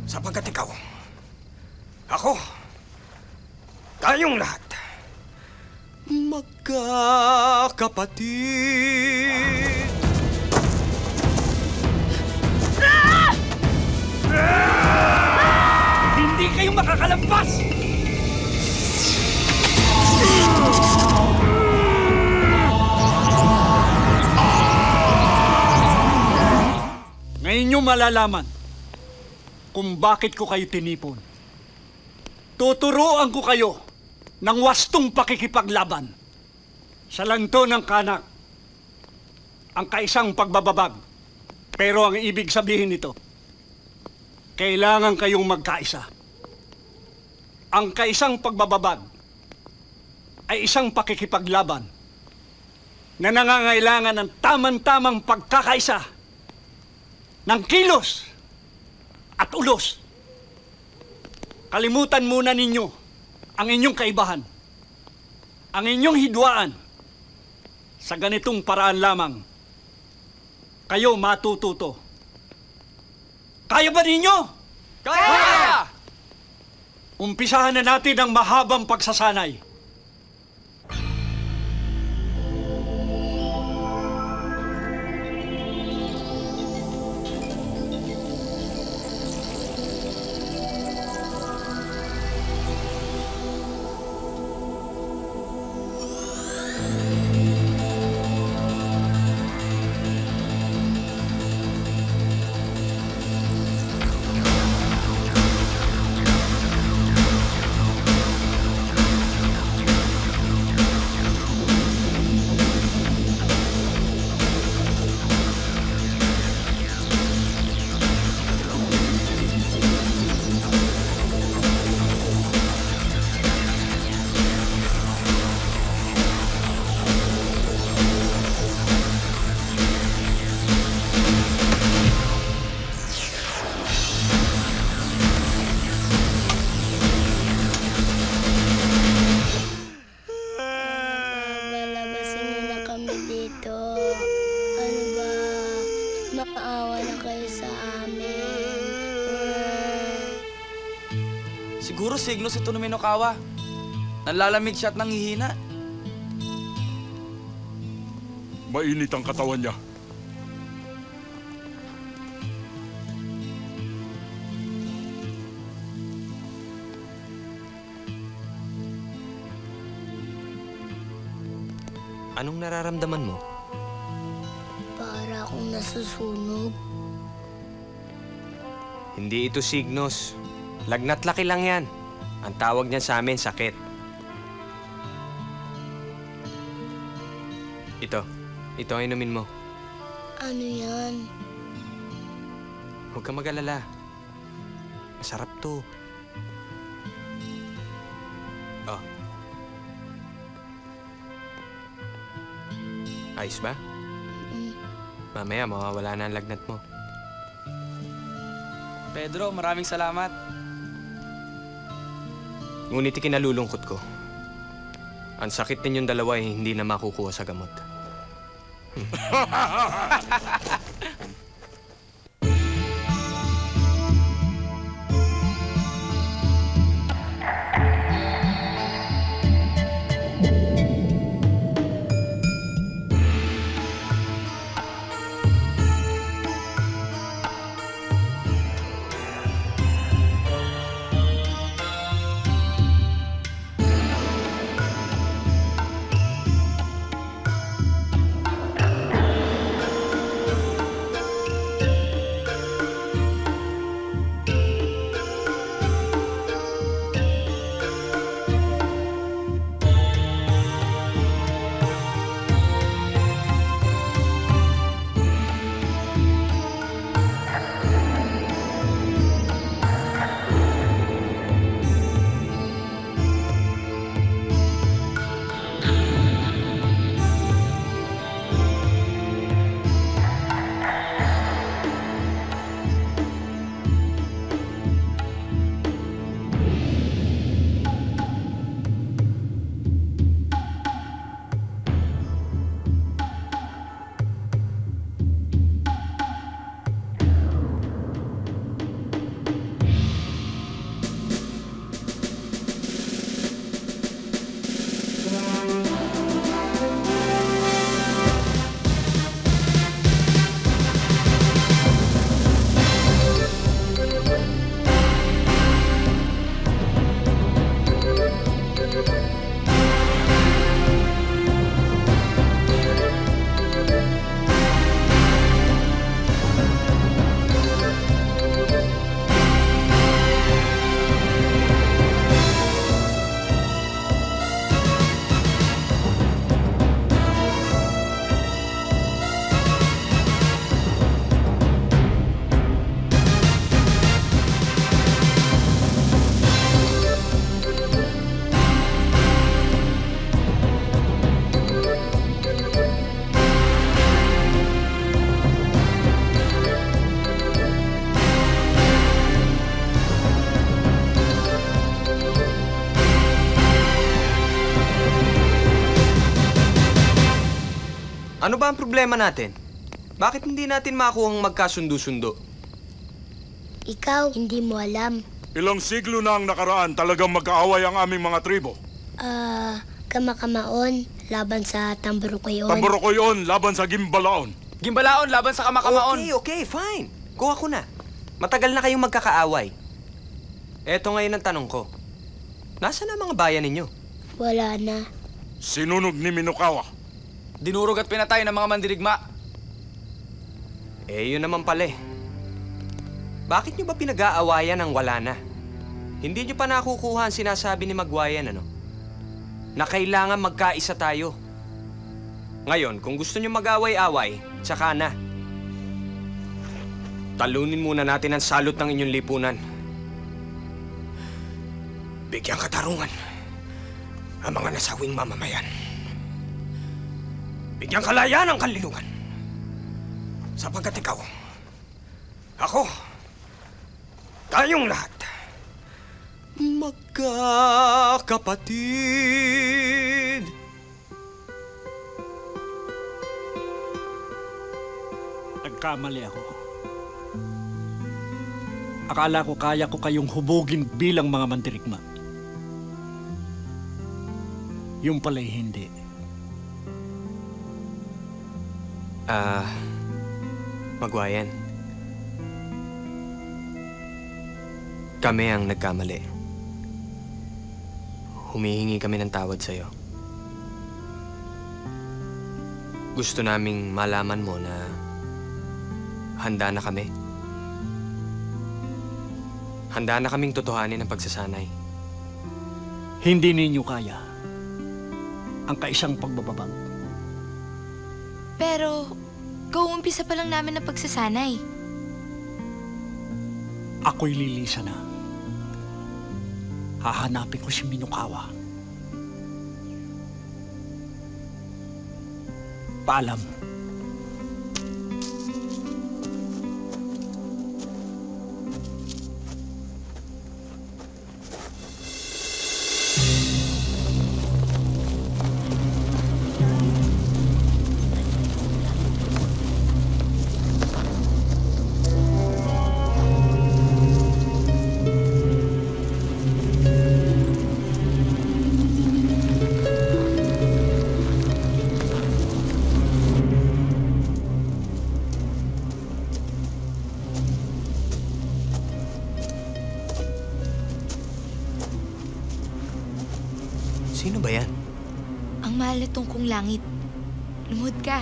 Sapagkat ikaw, ako, tayong lahat, magkakapatid. Hindi kayo makakalampas! Ngayon nyo malalaman kung bakit ko kayo tinipon. Tuturuan ko kayo ng wastong pakikipaglaban. Sa lanto ng kanak, ang kaisang pagbababag. Pero ang ibig sabihin nito, kailangan kayong magkaisa. Ang kaisang pagbababag ay isang pakikipaglaban na nangangailangan ng tamang-tamang pagkakaisa ng kilos at ulos. Kalimutan muna ninyo ang inyong kaibahan, ang inyong hidwaan. Sa ganitong paraan lamang, kayo matututo. Kaya ba ninyo? Kaya! Umpisahan na natin ang mahabang pagsasanay. Siguro signos ito ni Minokawa. Nanlalamig siya at nanghihina. Mainit ang katawan niya. Anong nararamdaman mo? Para akong nasusunog. Hindi ito signos. Lagnat laki lang yan. Ang tawag niyan sa amin, sakit. Ito ang inumin mo. Ano yan? Huwag kang mag-alala. Masarap to. Oh. Ayos ba? Mamaya mawawala na ang lagnat mo. Pedro, maraming salamat. Ngunit ikinalulungkot ko. Ang sakit ninyong dalawa ay hindi na makukuha sa gamot. Ano ba ang problema natin? Bakit hindi natin makuhang magkasundo-sundo? Ikaw, hindi mo alam. Ilang siglo na ang nakaraan talagang magkaaway ang aming mga tribo. Kamakamaon, laban sa Tamburukoyon. Tamburukoyon laban sa Gimbalaon. Gimbalaon laban sa Kamakamaon. Okay, fine. Kuha ko na. Matagal na kayong magkakaaway. Eto ngayon ang tanong ko. Nasaan ang mga bayan ninyo? Wala na. Sinunog ni Minokawa. Dinurog at pinatay ng mga mandirigma. Yun naman pala eh. Bakit nyo ba pinag-aawayan ang wala na? Hindi nyo pa nakukuha ang sinasabi ni Magwayan, ano? Na kailangan magkaisa tayo. Ngayon, kung gusto nyo mag-away-away, tsaka na. Talunin muna natin ang salot ng inyong lipunan. Bigyang katarungan ang mga nasawing mamamayan. Bigyang kalayaan ang kanlinugan. Sapagkat ikaw, ako, tayong lahat, magkakapatid. Nagkamali ako. Akala ko kaya ko kayong hubugin bilang mga mandirigma. Yung pala'y hindi. Magwayan. Kami ang nagkamali. Humihingi kami ng tawad sa'yo. Gusto naming malaman mo na handa na kami. Handa na kaming totohanin ang pagsasanay. Hindi ninyo kaya ang kaisang pagbababag. Pero, kauumpisa pa lang namin ang pagsasanay. Ako'y lilisa na. Hahanapin ko si Minokawa. Paalam. Sino ba yan? Ang mahal na tungkong langit. Lumuhod ka.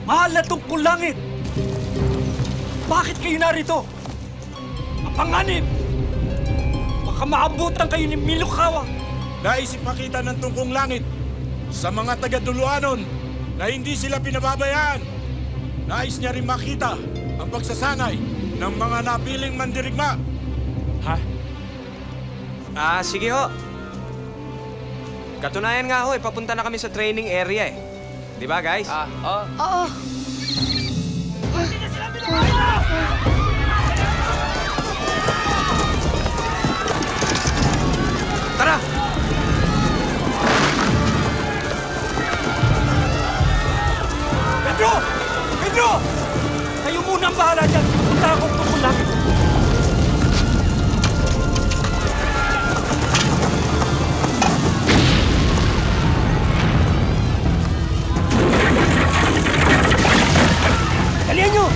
Mahal na tungkol langit! Bakit kayo narito? Mapanganib! Baka maabutan kayo ni Minokawa! Nais ipakita ng tungkong langit sa mga taga-Duluanon na hindi sila pinababayaan. Nais niya rin makita ang pagsasanay ng mga napiling mandirigma. Ha? Sige ho. Katunayan nga ho, papunta na kami sa training area eh. Di ba, guys? Oo. Tara! Pedro! Pedro! Kayo muna ang bahala dyan. Punta akong tungkol langit. Dalihan nyo!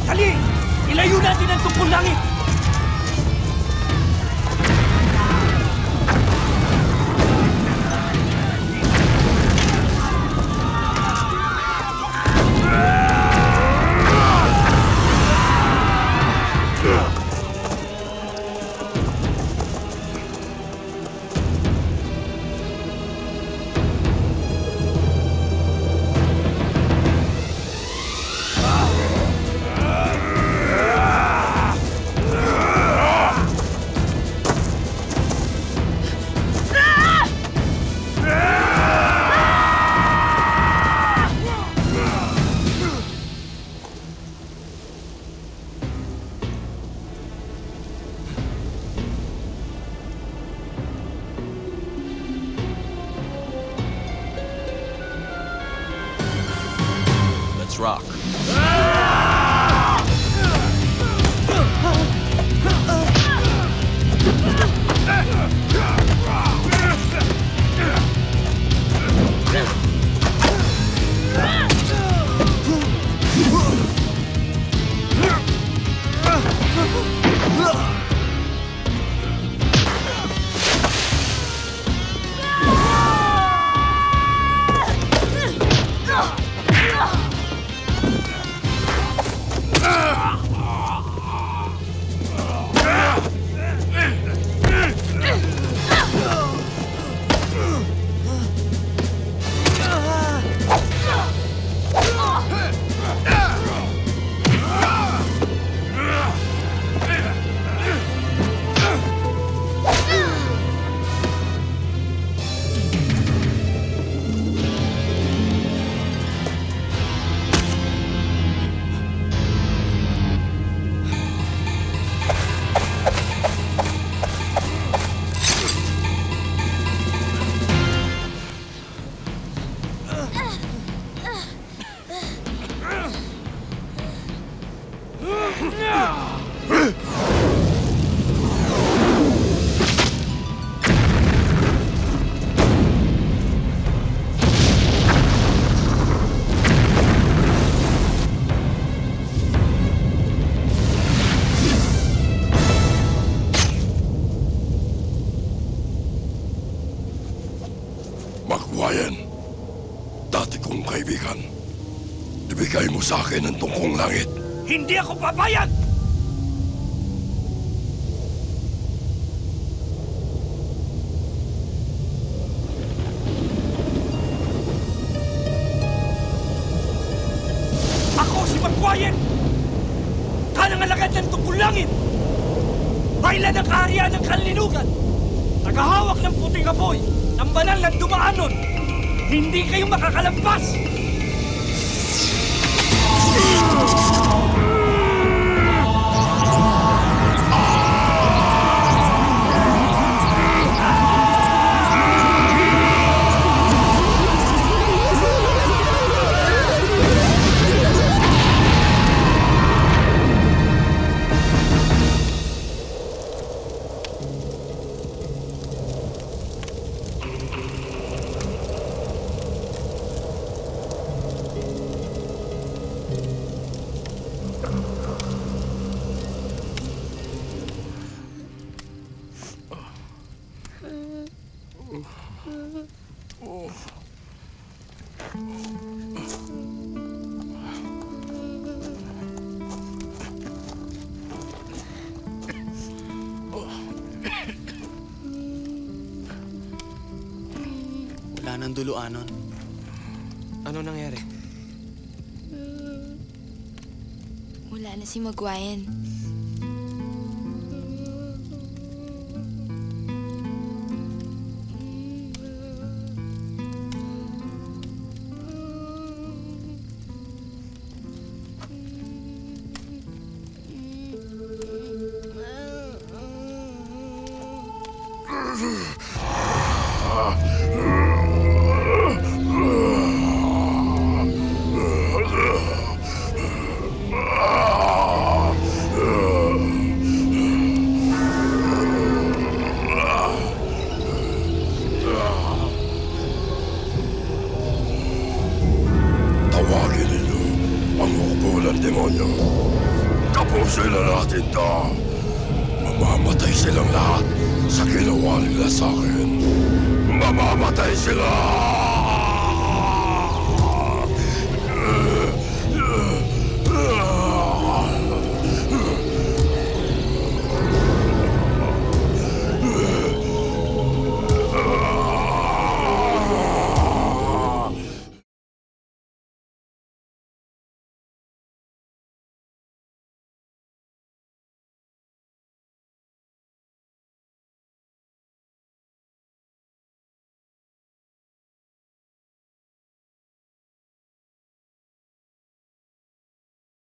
Dali! Ilayo natin ang tungkol langit! Let's rock. Magwayan, dati kong kaibigan, ibigay mo sa akin ang tungkong langit. Hindi ako papayag! Ako si Magwayan! Kanangalagad ng tungkol langit! Baylan ng kaharian ng kanlinugan! Tagahawak ng puting apoy! Ng banal na dumaanon! Hindi kayo makakalampas! Wala nang duluanon. Ano nangyari? Wala na si Magwayan. Tawagin ninyo ang hukbo ng demonyo. Tapusin na natin to. Mamamatay silang lahat sa ginawa nila sa akin. Mamamatay sila!